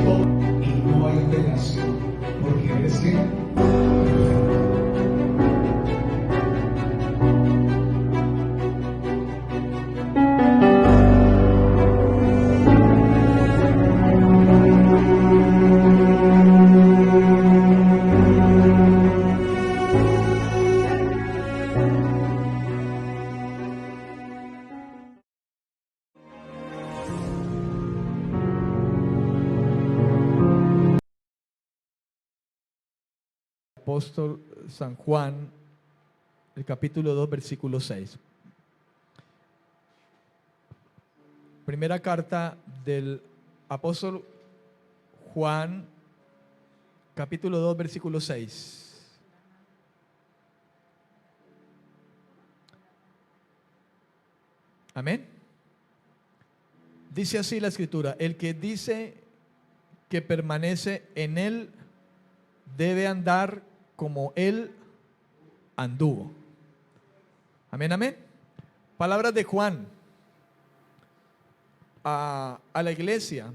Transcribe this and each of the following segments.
todo y no hay alteración, porque eres qué. Apóstol San Juan, el capítulo 2, versículo 6. Primera carta del apóstol Juan, capítulo 2, versículo 6. Amén. Dice así la escritura: el que dice que permanece en él debe andar como él anduvo. Amén, amén. Palabras de Juan a la iglesia.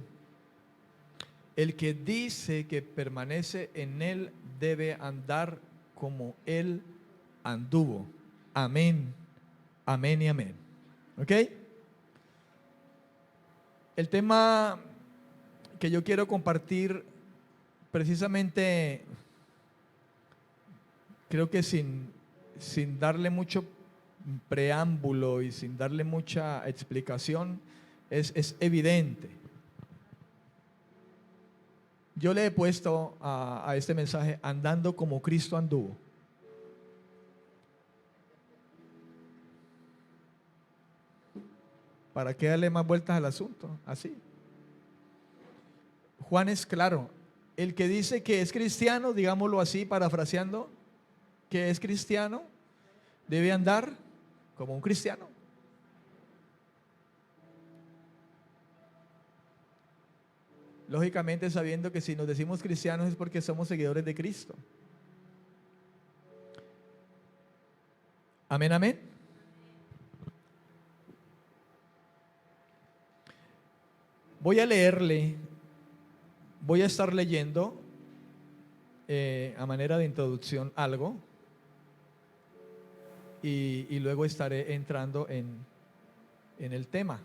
El que dice que permanece en él debe andar como él anduvo. Amén, amén y amén. ¿Ok? El tema que yo quiero compartir, precisamente, creo que sin darle mucho preámbulo y sin darle mucha explicación, es evidente. Yo le he puesto a este mensaje: andando como Cristo anduvo. ¿Para qué darle más vueltas al asunto? Así. Juan es claro. El que dice que es cristiano, digámoslo así, parafraseando, que es cristiano, debe andar como un cristiano. Lógicamente sabiendo que si nos decimos cristianos es porque somos seguidores de Cristo. Amén, amén. Voy a leerle, voy a estar leyendo a manera de introducción algo y luego estaré entrando en el tema.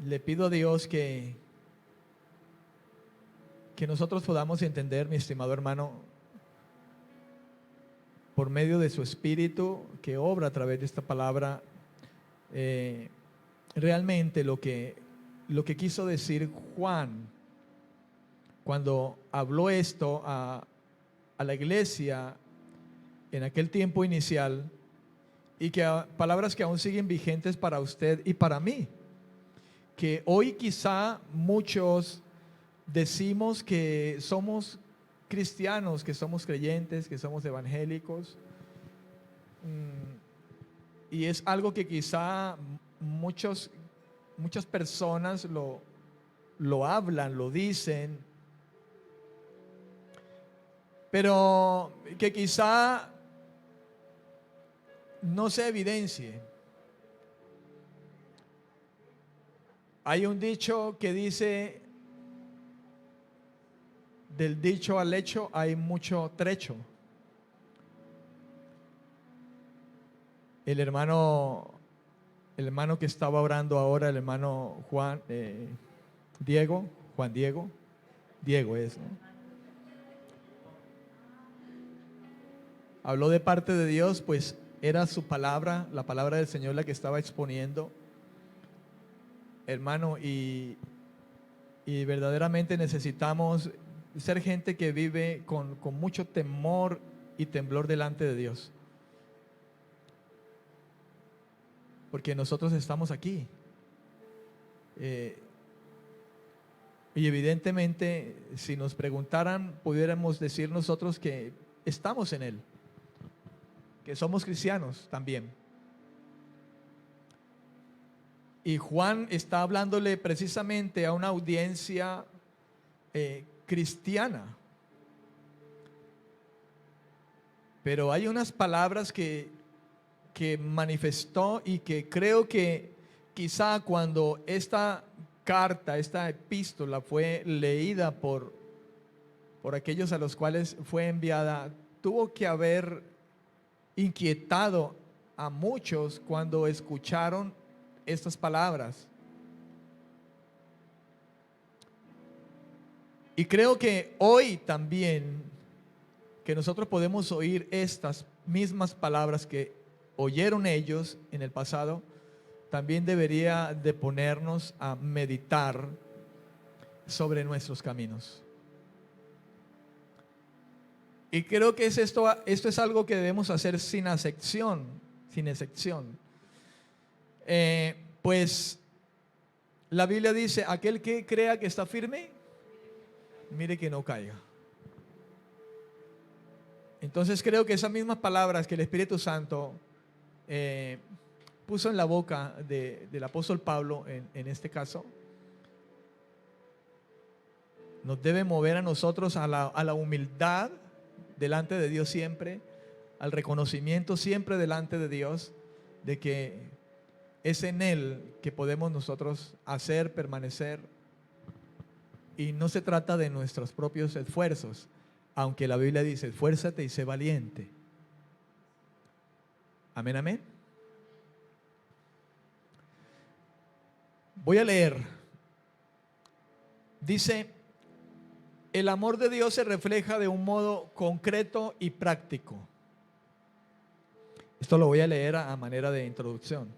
Le pido a Dios que nosotros podamos entender, mi estimado hermano, por medio de su Espíritu que obra a través de esta palabra, realmente lo que quiso decir Juan cuando habló esto a la iglesia en aquel tiempo inicial, y que palabras que aún siguen vigentes para usted y para mí, que hoy quizá muchos decimos que somos cristianos, que somos creyentes, que somos evangélicos, y es algo que quizá muchas personas lo hablan, lo dicen, pero que quizá no se evidencie. Hay un dicho que dice: del dicho al hecho hay mucho trecho. El hermano que estaba orando ahora, el hermano Juan Diego es, ¿no? Habló de parte de Dios, pues era su palabra, la palabra del Señor la que estaba exponiendo, hermano, y verdaderamente necesitamos ser gente que vive con mucho temor y temblor delante de Dios, porque nosotros estamos aquí, y evidentemente si nos preguntaran, pudiéramos decir nosotros que estamos en Él, que somos cristianos también. Y Juan está hablándole precisamente a una audiencia cristiana. Pero hay unas palabras que manifestó y que creo que quizá cuando esta carta, esta epístola fue leída por aquellos a los cuales fue enviada, tuvo que haber inquietado a muchos cuando escucharon estas palabras. Y creo que hoy también, que nosotros podemos oír estas mismas palabras que oyeron ellos en el pasado, también debería de ponernos a meditar sobre nuestros caminos. Y creo que esto es algo que debemos hacer sin excepción. Pues la Biblia dice, aquel que crea que está firme, mire que no caiga. Entonces creo que esas mismas palabras que el Espíritu Santo puso en la boca del apóstol Pablo en este caso, nos debe mover a nosotros a la humildad delante de Dios siempre, al reconocimiento siempre delante de Dios de que es en Él que podemos nosotros hacer, permanecer, y no se trata de nuestros propios esfuerzos, aunque la Biblia dice, esfuérzate y sé valiente. Amén, amén. Voy a leer. Dice, el amor de Dios se refleja de un modo concreto y práctico. Esto lo voy a leer a manera de introducción.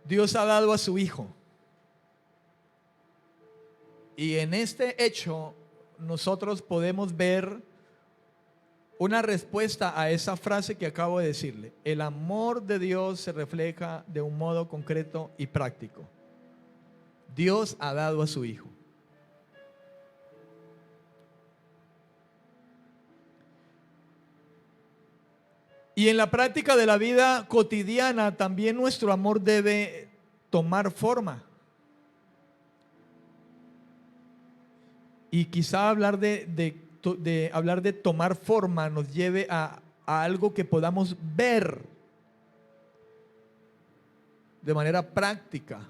Dios ha dado a su Hijo. Y en este hecho nosotros podemos ver una respuesta a esa frase que acabo de decirle. El amor de Dios se refleja de un modo concreto y práctico. Dios ha dado a su Hijo. Y en la práctica de la vida cotidiana también nuestro amor debe tomar forma. Y quizá hablar de tomar forma nos lleve a algo que podamos ver de manera práctica.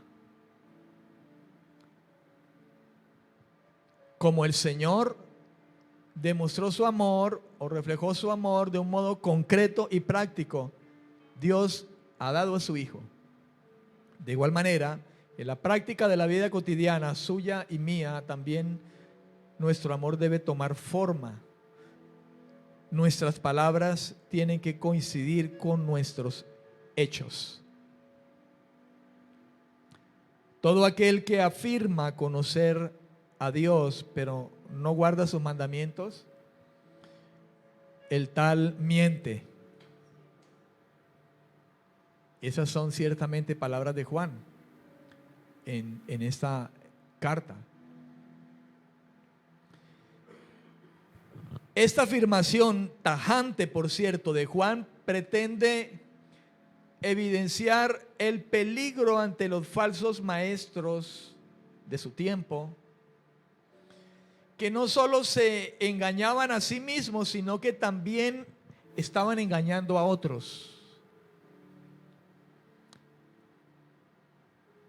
Como el Señor demostró su amor o reflejó su amor de un modo concreto y práctico, Dios ha dado a su Hijo. De igual manera, en la práctica de la vida cotidiana suya y mía, también nuestro amor debe tomar forma. Nuestras palabras tienen que coincidir con nuestros hechos. Todo aquel que afirma conocer a Dios, pero no guarda sus mandamientos, el tal miente. Esas son ciertamente palabras de Juan en esta carta. Esta afirmación tajante, por cierto, de Juan pretende evidenciar el peligro ante los falsos maestros de su tiempo, que no solo se engañaban a sí mismos, sino que también estaban engañando a otros.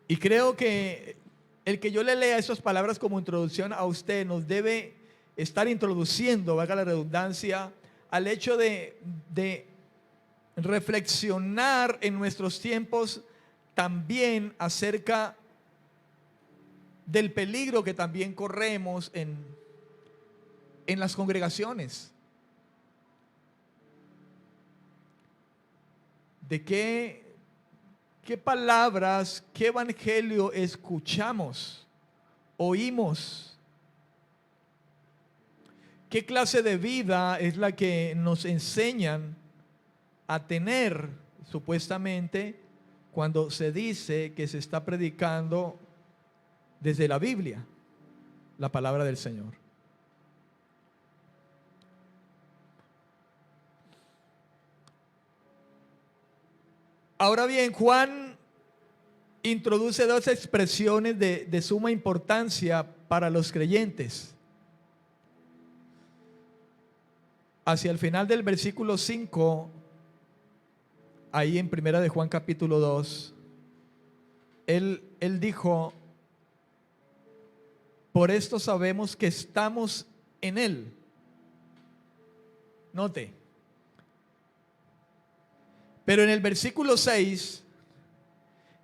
Y creo que el que yo le lea esas palabras como introducción a usted nos debe estar introduciendo, valga la redundancia, al hecho de reflexionar en nuestros tiempos también acerca del peligro que también corremos en las congregaciones. De qué palabras, qué evangelio escuchamos, oímos. ¿Qué clase de vida es la que nos enseñan a tener supuestamente cuando se dice que se está predicando desde la Biblia, la palabra del Señor? Ahora bien, Juan introduce dos expresiones de suma importancia para los creyentes. Hacia el final del versículo 5, ahí en primera de Juan capítulo 2, él dijo, por esto sabemos que estamos en Él. Note. Pero en el versículo 6,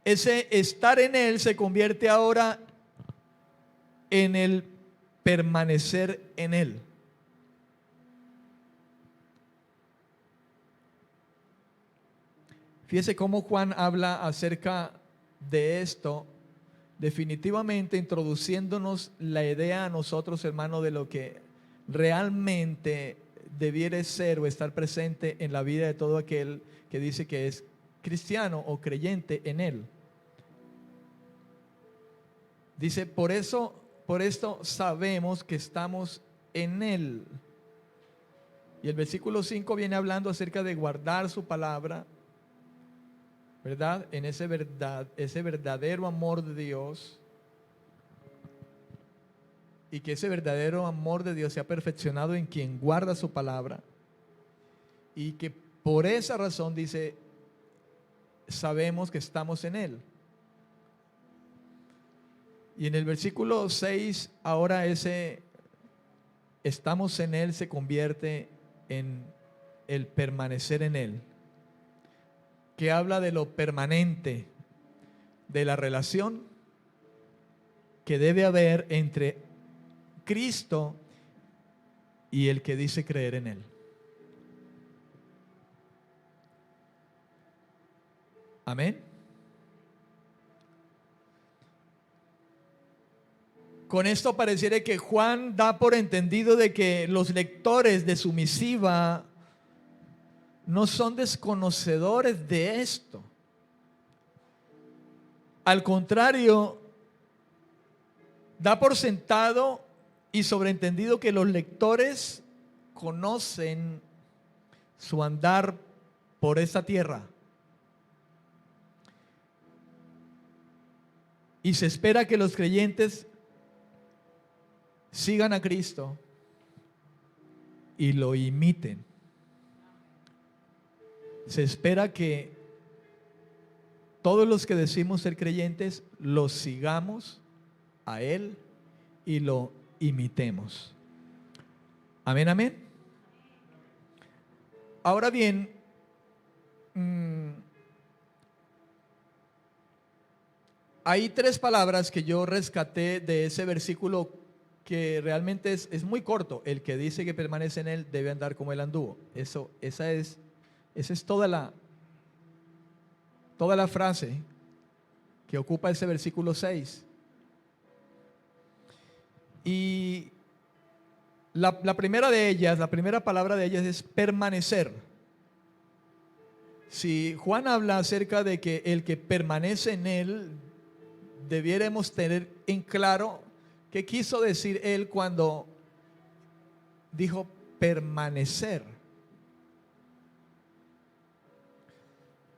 ese estar en Él se convierte ahora en el permanecer en Él. Fíjese cómo Juan habla acerca de esto, definitivamente introduciéndonos la idea a nosotros, hermanos, de lo que realmente debiera ser o estar presente en la vida de todo aquel que dice que es cristiano o creyente en Él. Dice, por esto sabemos que estamos en Él. Y el versículo 5 viene hablando acerca de guardar su palabra, ¿verdad? En ese verdadero amor de Dios. Y que ese verdadero amor de Dios se ha perfeccionado en quien guarda su palabra. Y que por esa razón, dice, sabemos que estamos en Él. Y en el versículo 6, ahora ese estamos en Él se convierte en el permanecer en Él, que habla de lo permanente, de la relación que debe haber entre Cristo y el que dice creer en Él. Amén. Con esto pareciera que Juan da por entendido de que los lectores de su misiva no son desconocedores de esto. Al contrario, da por sentado y sobreentendido que los lectores conocen su andar por esta tierra. Y se espera que los creyentes sigan a Cristo y lo imiten. Se espera que todos los que decimos ser creyentes lo sigamos a Él y lo imitemos. Amén, amén. Ahora bien, hay tres palabras que yo rescaté de ese versículo que realmente es muy corto. El que dice que permanece en Él debe andar como Él anduvo. Esa es toda la frase que ocupa ese versículo 6. Y la primera de ellas, la primera palabra de ellas es permanecer. Si Juan habla acerca de que el que permanece en Él, debiéramos tener en claro qué quiso decir Él cuando dijo permanecer.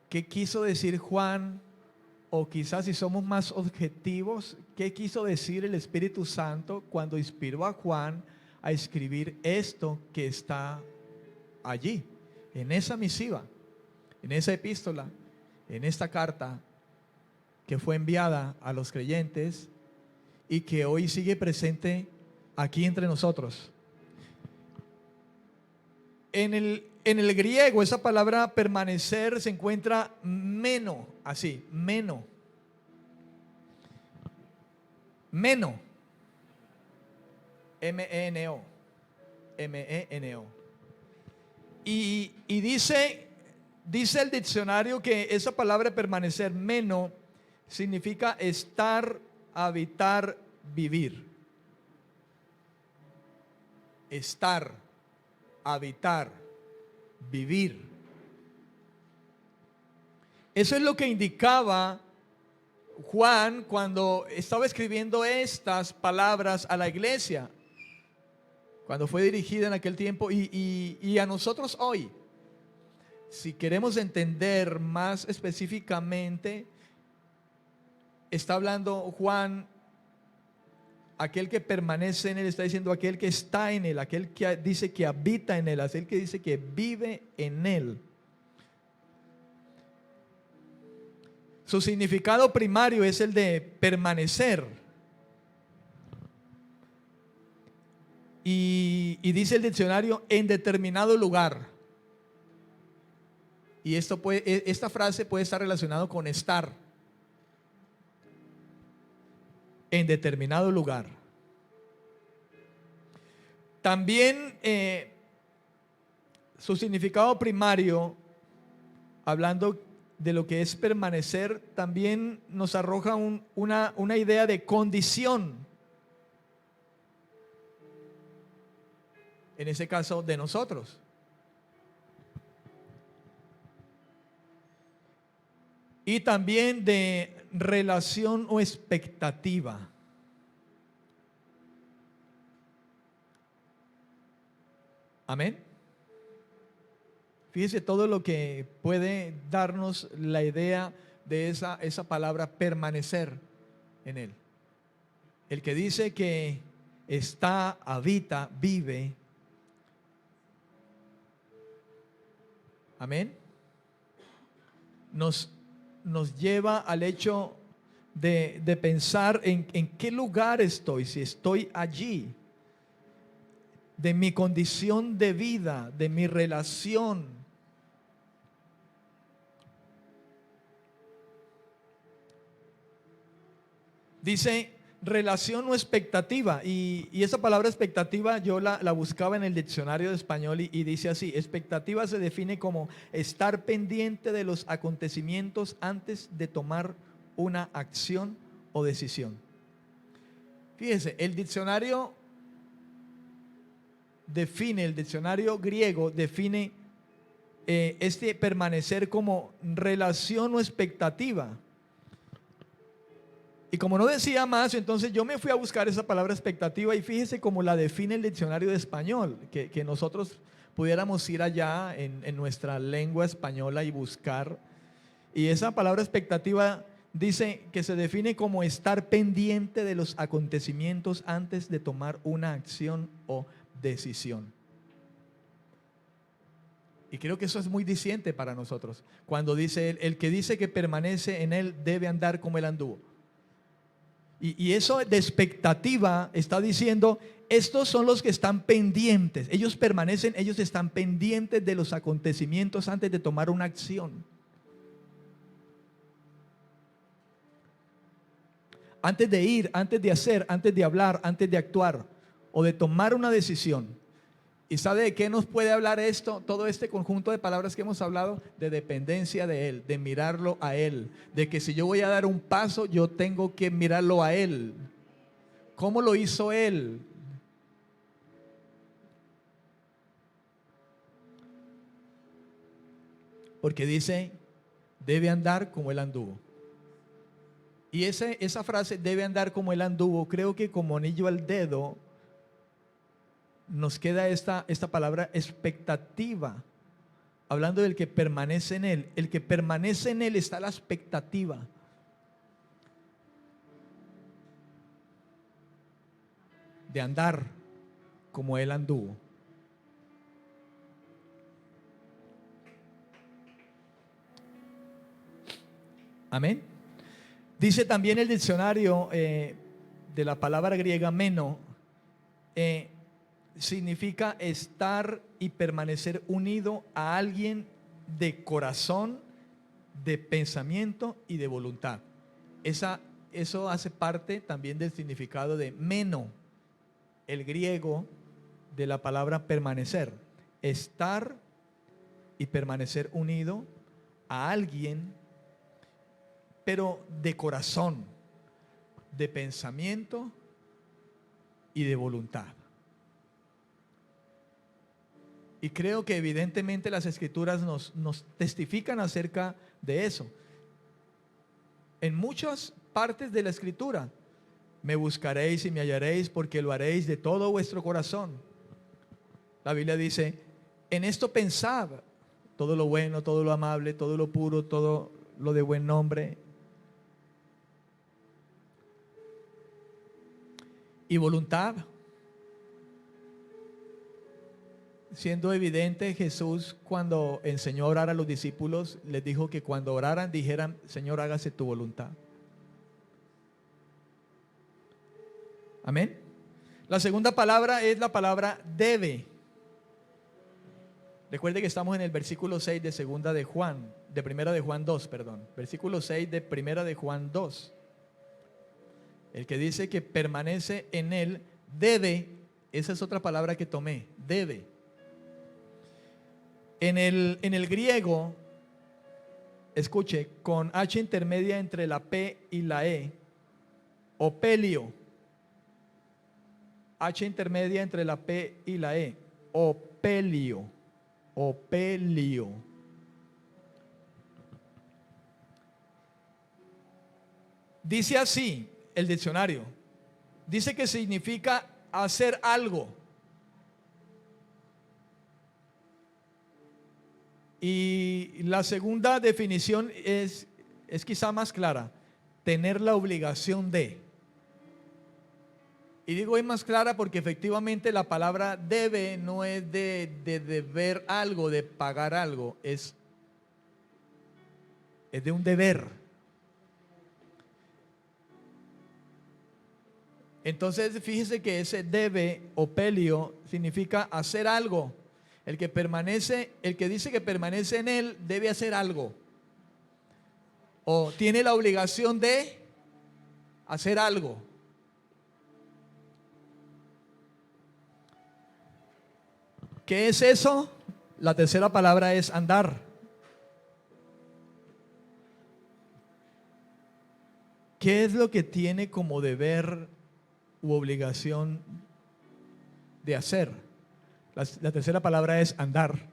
¿Qué quiso decir Juan? O quizás si somos más objetivos, ¿qué quiso decir el Espíritu Santo cuando inspiró a Juan a escribir esto que está allí, en esa misiva, en esa epístola, en esta carta que fue enviada a los creyentes y que hoy sigue presente aquí entre nosotros? En el griego, esa palabra permanecer se encuentra meno, así, meno. Meno. M-E-N-O. M-E-N-O. Y dice el diccionario que esa palabra permanecer, meno, significa estar, habitar, vivir. Estar, habitar, vivir. Eso es lo que indicaba Juan cuando estaba escribiendo estas palabras a la iglesia, cuando fue dirigida en aquel tiempo, y a nosotros hoy. Si queremos entender más específicamente, está hablando Juan, aquel que permanece en Él, está diciendo aquel que está en Él, aquel que dice que habita en Él, aquel que dice que vive en Él. Su significado primario es el de permanecer. Y dice el diccionario, en determinado lugar. Y esta frase puede estar relacionada con estar en determinado lugar. También su significado primario, hablando de lo que es permanecer, también nos arroja una idea de condición. En ese caso, de nosotros. Y también de relación o expectativa. Amén. Fíjese todo lo que puede darnos la idea de esa palabra permanecer en Él. El que dice que está, habita, vive. Amén. Nos lleva al hecho de pensar en qué lugar estoy, si estoy allí, de mi condición de vida, de mi relación. Dice relación o expectativa, y esa palabra expectativa yo la buscaba en el diccionario de español y dice así: expectativa se define como estar pendiente de los acontecimientos antes de tomar una acción o decisión. Fíjese, el diccionario griego define este permanecer como relación o expectativa. Y como no decía más, entonces yo me fui a buscar esa palabra expectativa y fíjese cómo la define el diccionario de español, que nosotros pudiéramos ir allá en nuestra lengua española y buscar. Y esa palabra expectativa dice que se define como estar pendiente de los acontecimientos antes de tomar una acción o decisión. Y creo que eso es muy diciente para nosotros. Cuando dice el que dice que permanece en Él debe andar como Él anduvo. Y eso de expectativa está diciendo, estos son los que están pendientes. Ellos permanecen, ellos están pendientes de los acontecimientos antes de tomar una acción. Antes de ir, antes de hacer, antes de hablar, antes de actuar o de tomar una decisión. ¿Y sabe de qué nos puede hablar esto? Todo este conjunto de palabras que hemos hablado, de dependencia de Él, de mirarlo a Él, de que si yo voy a dar un paso, yo tengo que mirarlo a Él. ¿Cómo lo hizo Él? Porque dice, debe andar como Él anduvo. Y esa frase, debe andar como Él anduvo, creo que como anillo al dedo, nos queda esta palabra expectativa, hablando del que permanece en Él. El que permanece en Él está la expectativa. De andar como Él anduvo. Amén. Dice también el diccionario de la palabra griega meno, significa estar y permanecer unido a alguien de corazón, de pensamiento y de voluntad. Eso hace parte también del significado de meno, el griego de la palabra permanecer. Estar y permanecer unido a alguien, pero de corazón, de pensamiento y de voluntad. Y creo que evidentemente las escrituras nos testifican acerca de eso. En muchas partes de la escritura, me buscaréis y me hallaréis porque lo haréis de todo vuestro corazón. La Biblia dice, en esto pensad, todo lo bueno, todo lo amable, todo lo puro, todo lo de buen nombre. Y voluntad. siendo evidente, Jesús cuando enseñó a orar a los discípulos, les dijo que cuando oraran dijeran: Señor, hágase tu voluntad. Amén. La segunda palabra es la palabra debe. Recuerde que estamos en el versículo 6 de segunda de Juan, de primera de Juan 2, perdón. Versículo 6 de primera de Juan 2. El que dice que permanece en él debe, esa es otra palabra que tomé, debe. En el griego, escuche, con H intermedia entre la P y la E, opelio. H intermedia entre la P y la E, opelio. Opelio. Dice así el diccionario. Dice que significa hacer algo. Y la segunda definición es quizá más clara: tener la obligación de. Y digo es más clara porque efectivamente la palabra debe no es de deber algo, de pagar algo, es de un deber. Entonces fíjese que ese debe, opelio, significa hacer algo. El que dice que permanece en él debe hacer algo. O tiene la obligación de hacer algo. ¿Qué es eso? La tercera palabra es andar. ¿Qué es lo que tiene como deber u obligación de hacer? La tercera palabra es andar.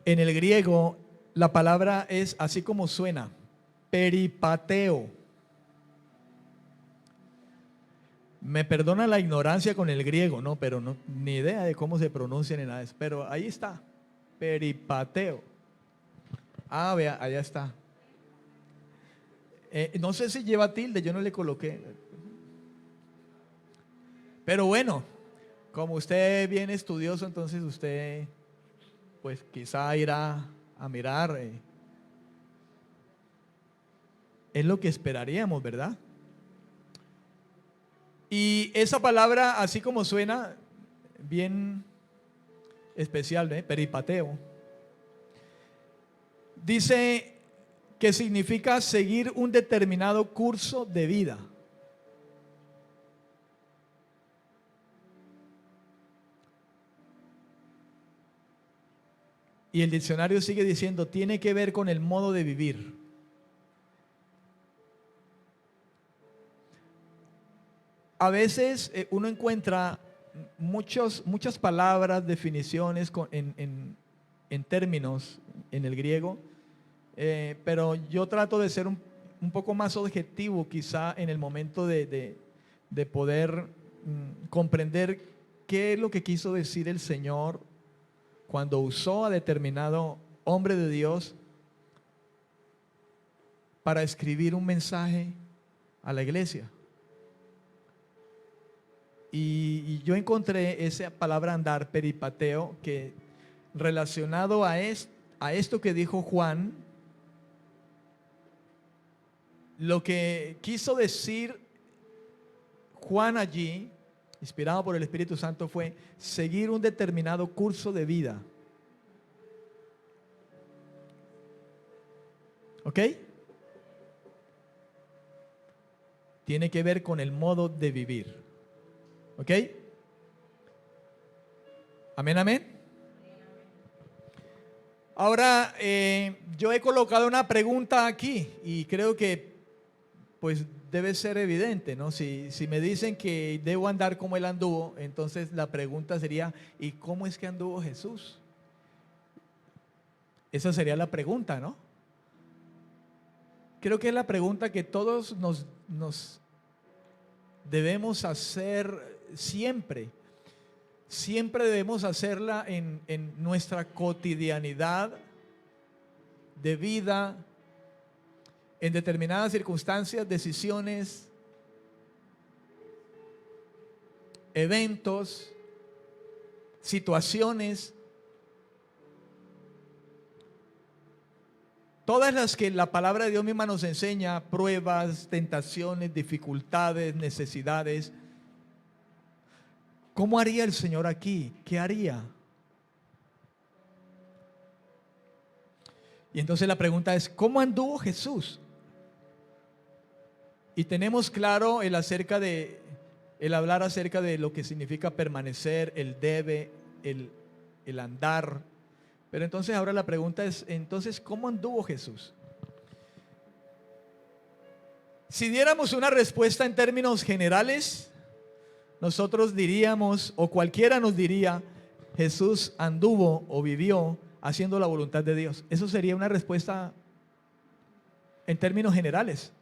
En el griego, la palabra es así como suena: peripateo. Me perdona la ignorancia con el griego, ¿no? Pero no, ni idea de cómo se pronuncia ni nada de eso. Pero ahí está, peripateo. Ah, vea, allá está. No sé si lleva tilde, yo no le coloqué. Pero bueno, como usted es bien estudioso, entonces usted, pues quizá irá a mirar. Es lo que esperaríamos, ¿verdad? Y esa palabra, así como suena, bien especial, peripateo, dice que significa seguir un determinado curso de vida. Y el diccionario sigue diciendo, tiene que ver con el modo de vivir. A veces uno encuentra muchas palabras, definiciones en términos en el griego, pero yo trato de ser un poco más objetivo quizá en el momento de poder comprender qué es lo que quiso decir el Señor cuando usó a determinado hombre de Dios para escribir un mensaje a la iglesia. Y yo encontré esa palabra andar, peripateo, que relacionado a esto que dijo Juan, lo que quiso decir Juan allí, inspirado por el Espíritu Santo, fue seguir un determinado curso de vida. ¿Ok? Tiene que ver con el modo de vivir. ¿Ok? Amén, amén. Ahora, yo he colocado una pregunta aquí y creo que pues debe ser evidente, ¿no? Si me dicen que debo andar como Él anduvo, entonces la pregunta sería, ¿y cómo es que anduvo Jesús? Esa sería la pregunta, ¿no? Creo que es la pregunta que todos nos debemos hacer siempre. Siempre debemos hacerla en nuestra cotidianidad de vida, en determinadas circunstancias, decisiones, eventos, situaciones, todas las que la palabra de Dios misma nos enseña, pruebas, tentaciones, dificultades, necesidades. ¿Cómo haría el Señor aquí? ¿Qué haría? Y entonces la pregunta es, ¿cómo anduvo Jesús? Y tenemos claro el hablar acerca de lo que significa permanecer, el debe, el andar. Pero entonces ahora la pregunta es, entonces, ¿cómo anduvo Jesús? Si diéramos una respuesta en términos generales, nosotros diríamos, o cualquiera nos diría, Jesús anduvo o vivió haciendo la voluntad de Dios. Eso sería una respuesta en términos generales.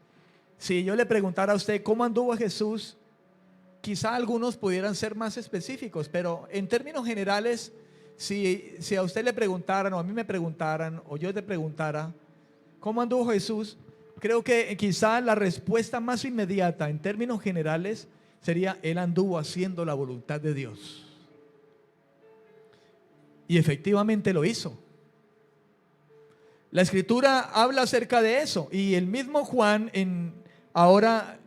Si yo le preguntara a usted cómo anduvo Jesús, quizá algunos pudieran ser más específicos, pero en términos generales, si a usted le preguntaran o a mí me preguntaran o yo te preguntara cómo anduvo Jesús, creo que quizá la respuesta más inmediata en términos generales sería: Él anduvo haciendo la voluntad de Dios. Y efectivamente lo hizo. La Escritura habla acerca de eso, y el mismo Juan, ahora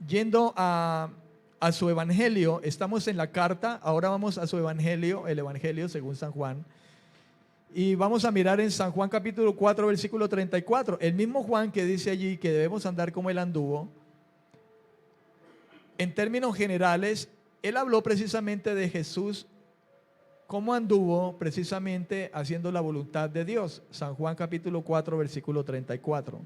yendo a su evangelio, estamos en la carta, ahora vamos a su evangelio, el evangelio según San Juan, y vamos a mirar en San Juan capítulo 4 versículo 34, el mismo Juan que dice allí que debemos andar como Él anduvo. En términos generales, Él habló precisamente de Jesús, cómo anduvo precisamente haciendo la voluntad de Dios. San Juan capítulo 4 versículo 34.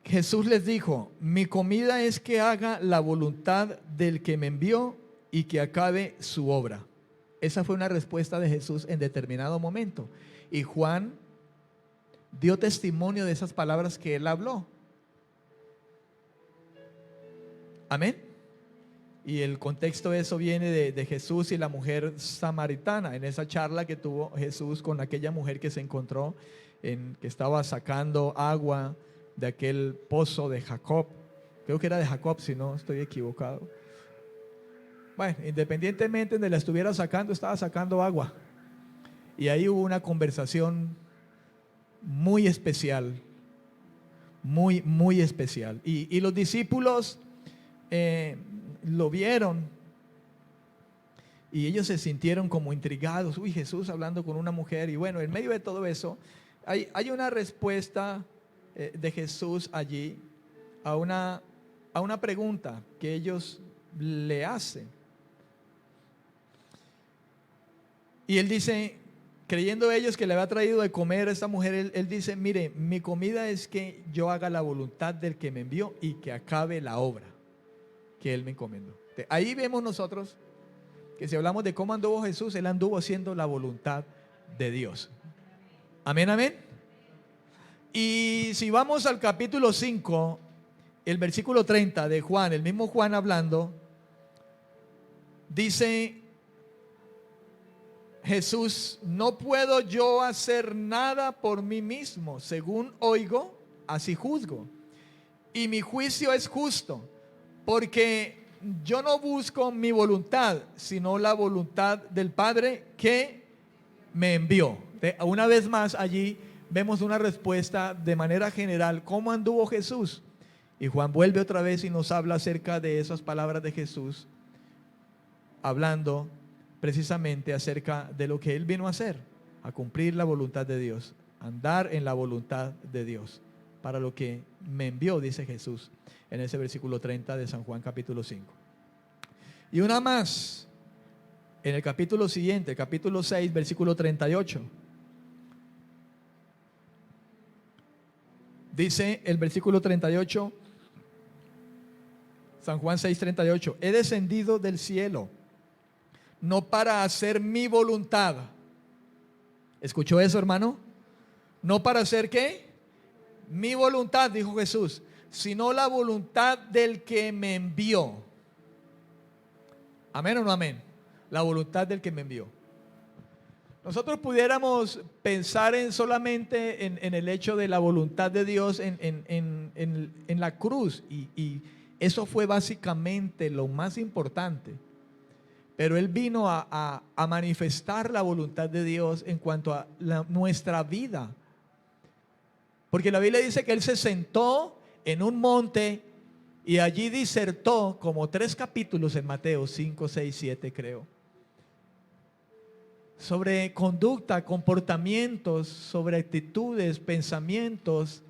Jesús les dijo: mi comida es que haga la voluntad del que me envió y que acabe su obra. Esa fue una respuesta de Jesús en determinado momento. Y Juan dio testimonio de esas palabras que él habló. Amén. Y el contexto de eso viene de Jesús y la mujer samaritana, en esa charla que tuvo Jesús con aquella mujer que se encontró, que estaba sacando agua de aquel pozo de Jacob. Creo que era de Jacob, si no estoy equivocado. Bueno, independientemente de la estuviera sacando, estaba sacando agua. Y ahí hubo una conversación muy especial, muy especial. Y los discípulos lo vieron y ellos se sintieron como intrigados. Uy, Jesús hablando con una mujer. Y bueno, en medio de todo eso hay una respuesta de Jesús allí a una pregunta que ellos le hacen. Y él dice, creyendo ellos que le había traído de comer a esta mujer, él dice: mire, mi comida es que yo haga la voluntad del que me envió y que acabe la obra que Él me encomendó. Ahí vemos nosotros que si hablamos de cómo anduvo Jesús, Él anduvo haciendo la voluntad de Dios. Amén, amén. Y si vamos al capítulo 5, el versículo 30 de Juan, el mismo Juan hablando, dice Jesús: no puedo yo hacer nada por mí mismo, según oigo, así juzgo, y mi juicio es justo, porque yo no busco mi voluntad, sino la voluntad del Padre que me envió. Una vez más allí vemos una respuesta de manera general, ¿cómo anduvo Jesús? Y Juan vuelve otra vez y nos habla acerca de esas palabras de Jesús, hablando precisamente acerca de lo que Él vino a hacer, a cumplir la voluntad de Dios, andar en la voluntad de Dios, para lo que me envió, dice Jesús en ese versículo 30 de San Juan capítulo 5. Y una más en el capítulo siguiente, capítulo 6, versículo 38. Dice el versículo 38, San Juan 6, 38: he descendido del cielo no para hacer mi voluntad. ¿Escuchó eso, hermano? No para hacer ¿qué? Mi voluntad, dijo Jesús, sino la voluntad del que me envió. ¿Amén o no amén? La voluntad del que me envió. nosotros pudiéramos pensar solamente en el hecho de la voluntad de Dios en la cruz, y eso fue básicamente lo más importante. Pero Él vino a manifestar la voluntad de Dios en cuanto a nuestra vida. Porque la Biblia dice que Él se sentó en un monte y allí disertó como 3 capítulos en Mateo 5, 6, 7 creo, sobre conducta, comportamientos, sobre actitudes, pensamientos.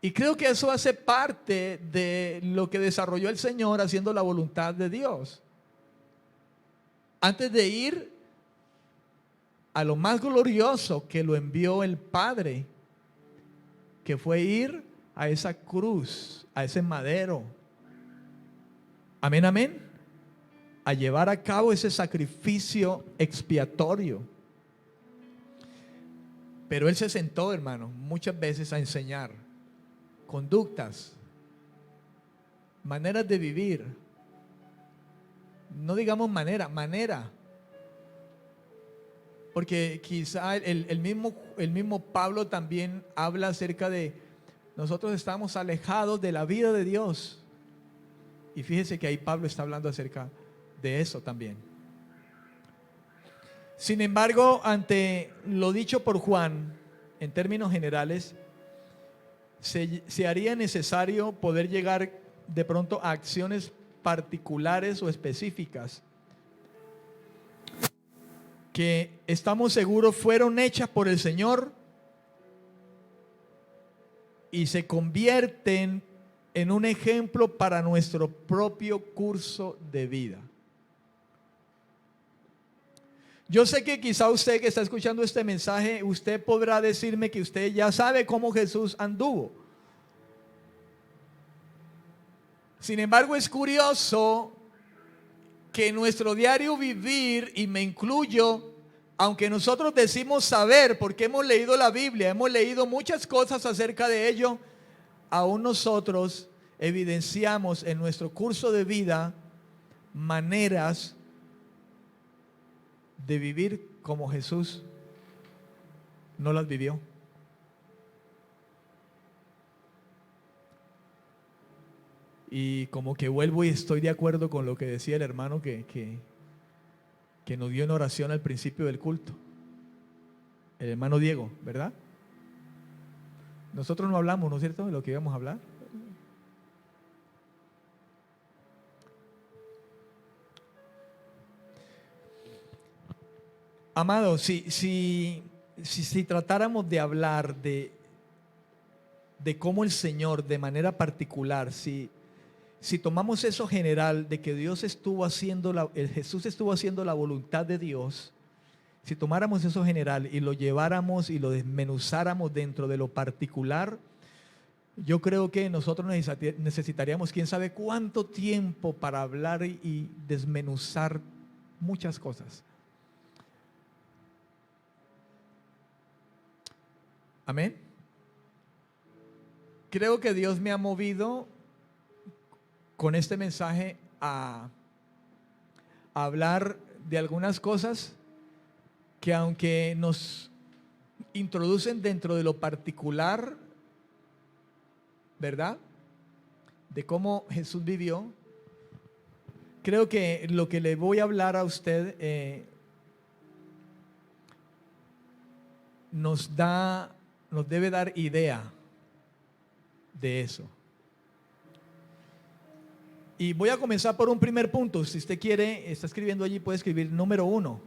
Y creo que eso hace parte de lo que desarrolló el Señor haciendo la voluntad de Dios. Antes de ir a lo más glorioso que lo envió el Padre, que fue ir a esa cruz, a ese madero. Amén, amén. A llevar a cabo ese sacrificio expiatorio. Pero Él se sentó, hermano, muchas veces a enseñar conductas, maneras de vivir. No digamos manera. Porque quizá el mismo Pablo también habla acerca de nosotros estamos alejados de la vida de Dios. Y fíjese que ahí Pablo está hablando acerca de eso también. Sin embargo, ante lo dicho por Juan, en términos generales, se haría necesario poder llegar de pronto a acciones particulares o específicas que estamos seguros fueron hechas por el Señor y se convierten en un ejemplo para nuestro propio curso de vida. Yo sé que quizá usted que está escuchando este mensaje, usted podrá decirme que usted ya sabe cómo Jesús anduvo. Sin embargo, es curioso que en nuestro diario vivir, y me incluyo, aunque nosotros decimos saber porque hemos leído la Biblia, hemos leído muchas cosas acerca de ello, aún nosotros evidenciamos en nuestro curso de vida maneras de vivir como Jesús no las vivió. Y como que vuelvo y estoy de acuerdo con lo que decía el hermano que nos dio en oración al principio del culto, el hermano Diego, ¿verdad? Nosotros no hablamos, ¿no es cierto?, de lo que íbamos a hablar. Amados, si tratáramos de hablar de cómo el Señor de manera particular, si tomamos eso general de que Jesús estuvo haciendo la voluntad de Dios, si tomáramos eso general y lo lleváramos y lo desmenuzáramos dentro de lo particular, yo creo que nosotros necesitaríamos quién sabe cuánto tiempo para hablar y desmenuzar muchas cosas. Amén. Creo que Dios me ha movido con este mensaje a hablar de algunas cosas que, aunque nos introducen dentro de lo particular, ¿verdad?, de cómo Jesús vivió, creo que lo que le voy a hablar a usted nos debe dar idea de eso. Y voy a comenzar por un primer punto. Si usted quiere, está escribiendo allí, puede escribir número 1.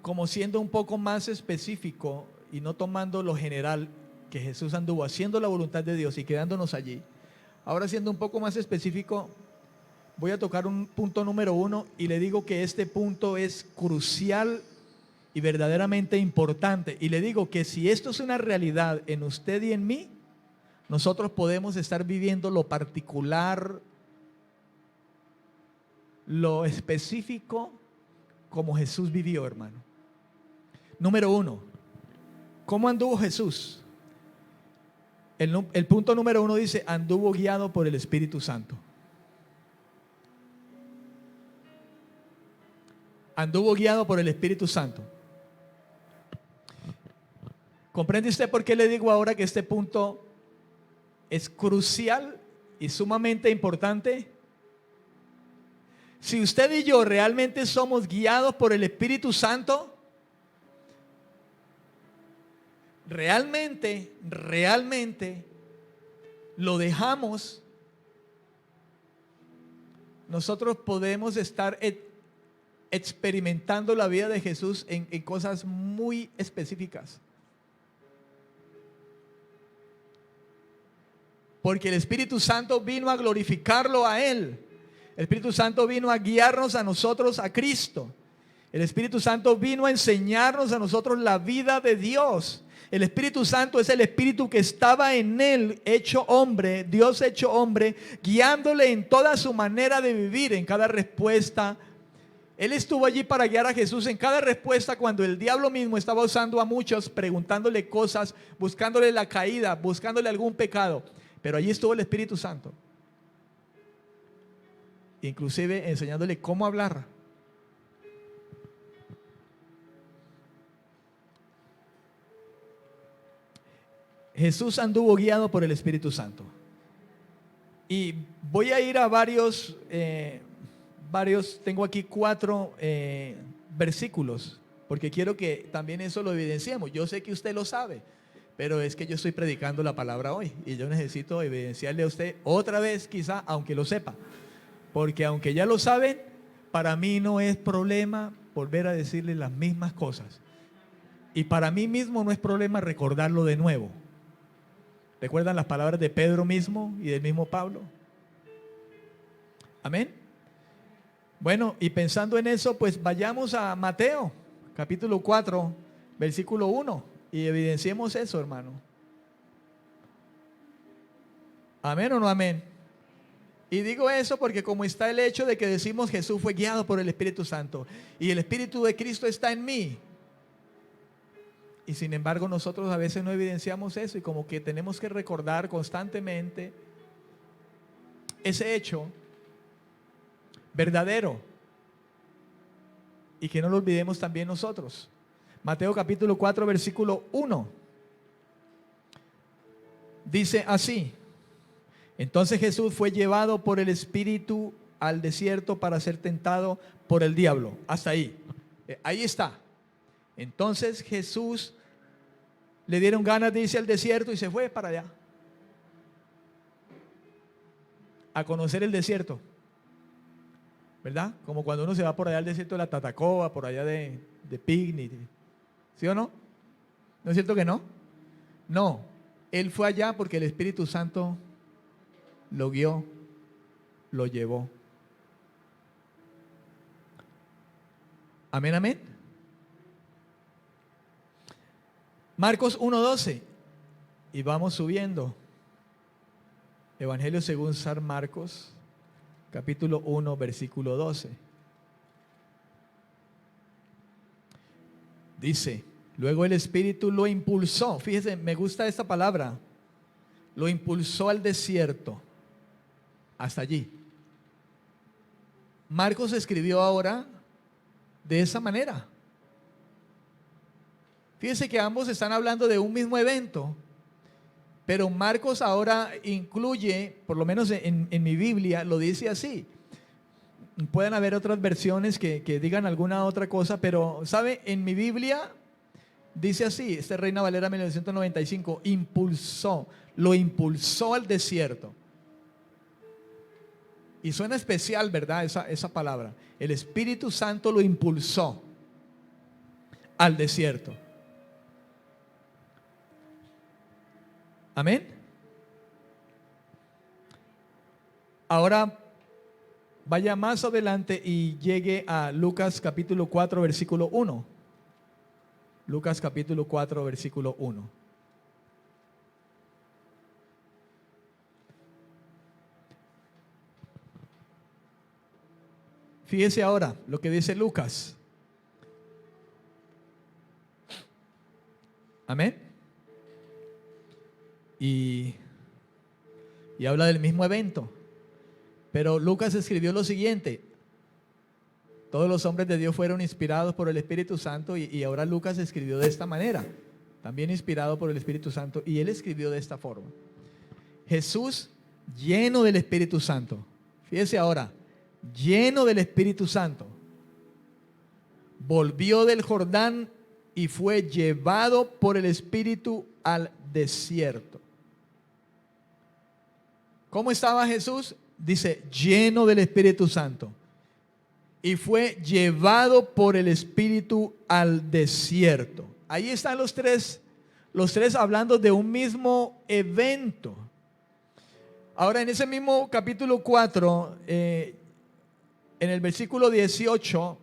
Como siendo un poco más específico y no tomando lo general que Jesús anduvo haciendo la voluntad de Dios y quedándonos allí. Ahora, siendo un poco más específico, voy a tocar un punto número 1 y le digo que este punto es crucial y verdaderamente importante. Y le digo que si esto es una realidad en usted y en mí, nosotros podemos estar viviendo lo particular, lo específico, como Jesús vivió, hermano. Número 1, ¿cómo anduvo Jesús? El punto número 1 dice, anduvo guiado por el Espíritu Santo. anduvo guiado por el Espíritu Santo. ¿Comprende usted por qué le digo ahora que este punto es crucial y sumamente importante? Si usted y yo realmente somos guiados por el Espíritu Santo, realmente lo dejamos, nosotros podemos estar experimentando la vida de Jesús en cosas muy específicas. Porque el Espíritu Santo vino a glorificarlo a Él. El Espíritu Santo vino a guiarnos a nosotros a Cristo. El Espíritu Santo vino a enseñarnos a nosotros la vida de Dios. El Espíritu Santo es el Espíritu que estaba en Él, hecho hombre, Dios hecho hombre, guiándole en toda su manera de vivir, en cada respuesta. Él estuvo allí para guiar a Jesús en cada respuesta cuando el diablo mismo estaba usando a muchos, preguntándole cosas, buscándole la caída, buscándole algún pecado. Pero allí estuvo el Espíritu Santo, inclusive enseñándole cómo hablar. Jesús anduvo guiado por el Espíritu Santo. Y voy a ir a varios, tengo aquí 4 versículos, porque quiero que también eso lo evidenciemos. Yo sé que usted lo sabe, pero es que yo estoy predicando la palabra hoy y yo necesito evidenciarle a usted otra vez, quizá, aunque lo sepa. Porque aunque ya lo saben, para mí no es problema volver a decirle las mismas cosas. Y para mí mismo no es problema recordarlo de nuevo. ¿Recuerdan las palabras de Pedro mismo y del mismo Pablo? Amén. Bueno, y pensando en eso, pues vayamos a Mateo, capítulo 4, versículo 1. Y evidenciemos eso, hermano. ¿Amén o no amén? Y digo eso porque como está el hecho de que decimos Jesús fue guiado por el Espíritu Santo y el Espíritu de Cristo está en mí. Y sin embargo nosotros a veces no evidenciamos eso y como que tenemos que recordar constantemente ese hecho verdadero y que no lo olvidemos también nosotros. Mateo capítulo 4 versículo 1 dice así: entonces Jesús fue llevado por el Espíritu al desierto para ser tentado por el diablo. Hasta ahí. Ahí está. Entonces Jesús le dieron ganas de irse al desierto y se fue para allá a conocer el desierto, ¿verdad? Como cuando uno se va por allá al desierto de la Tatacoa, por allá de picnic, ¿sí o no? ¿No es cierto que no? No, él fue allá porque el Espíritu Santo lo guió, lo llevó. Amén, amén. Marcos 1:12. Y vamos subiendo. Evangelio según San Marcos, capítulo 1, versículo 12. Dice, luego el Espíritu lo impulsó. Fíjese, me gusta esta palabra. Lo impulsó al desierto. Hasta allí. Marcos escribió ahora de esa manera. Fíjense que ambos están hablando de un mismo evento, pero Marcos ahora incluye, por lo menos en mi Biblia, lo dice así. Pueden haber otras versiones que digan alguna otra cosa, pero ¿sabe? En mi Biblia dice así, Reina Valera 1995, lo impulsó al desierto. Y suena especial, ¿verdad? Esa palabra. El Espíritu Santo lo impulsó al desierto. Amén. Ahora vaya más adelante y llegue a Lucas capítulo 4 versículo 1. Lucas capítulo 4 versículo 1. Fíjese ahora lo que dice Lucas. Amén. Y habla del mismo evento. Pero Lucas escribió lo siguiente. Todos los hombres de Dios fueron inspirados por el Espíritu Santo y ahora Lucas escribió de esta manera, también inspirado por el Espíritu Santo, y él escribió de esta forma. Jesús lleno del Espíritu Santo. Fíjese ahora, lleno del Espíritu Santo. Volvió del Jordán y fue llevado por el Espíritu al desierto. ¿Cómo estaba Jesús? Dice, lleno del Espíritu Santo. Y fue llevado por el Espíritu al desierto. Ahí están los tres hablando de un mismo evento. Ahora, en ese mismo capítulo 4, en el versículo 18,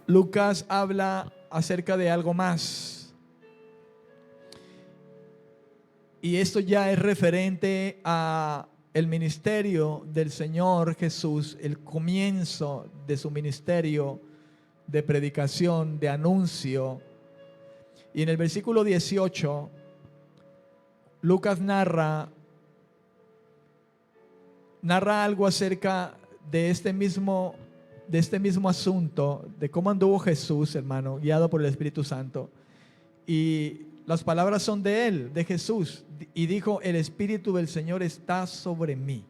Lucas habla acerca de algo más. Y esto ya es referente a el ministerio del Señor Jesús, el comienzo de su ministerio de predicación, de anuncio. Y en el versículo 18, Lucas narra algo acerca de este mismo asunto, de cómo anduvo Jesús, hermano, guiado por el Espíritu Santo. Y las palabras son de él, de Jesús, y dijo: el Espíritu del Señor está sobre mí,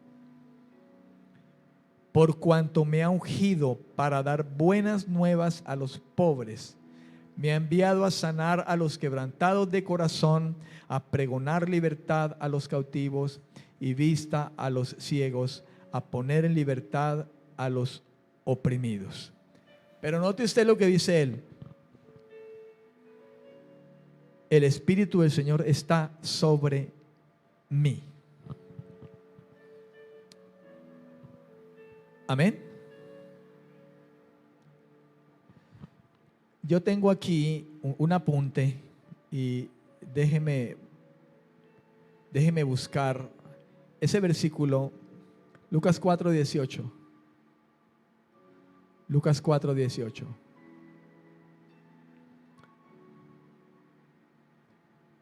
por cuanto me ha ungido para dar buenas nuevas a los pobres. Me ha enviado a sanar a los quebrantados de corazón, a pregonar libertad a los cautivos y vista a los ciegos, a poner en libertad a los oprimidos. Pero note usted lo que dice él: el Espíritu del Señor está sobre mí. Amén. Yo tengo aquí un apunte y déjeme buscar ese versículo, Lucas 4:18. Lucas 4:18.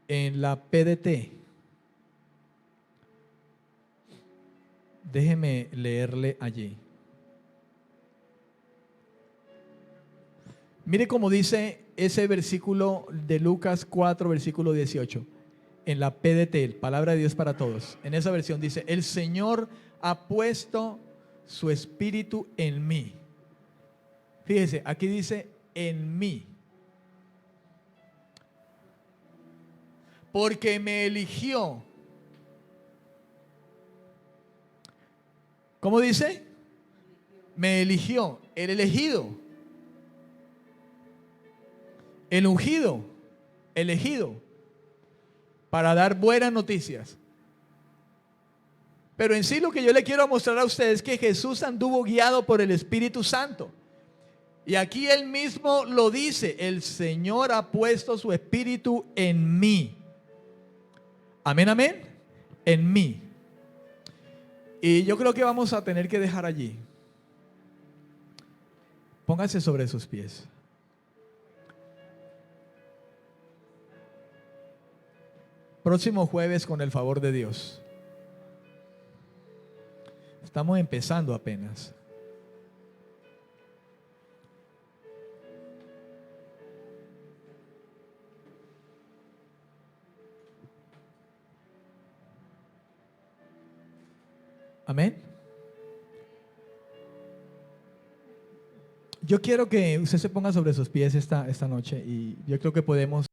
En la PDT, déjeme leerle allí. Mire cómo dice ese versículo de Lucas 4, versículo 18. En la PDT, Palabra de Dios para Todos. En esa versión dice: el Señor ha puesto su Espíritu en mí. Fíjese, aquí dice en mí. Porque me eligió. ¿Cómo dice? Me eligió, el elegido, el ungido, elegido, para dar buenas noticias. Pero en sí lo que yo le quiero mostrar a ustedes es que Jesús anduvo guiado por el Espíritu Santo. Y aquí él mismo lo dice: el Señor ha puesto su Espíritu en mí. Amén, amén. En mí. Y yo creo que vamos a tener que dejar allí. Póngase sobre sus pies. Próximo jueves, con el favor de Dios. Estamos empezando apenas. Amén. Yo quiero que usted se ponga sobre sus pies esta noche, y yo creo que podemos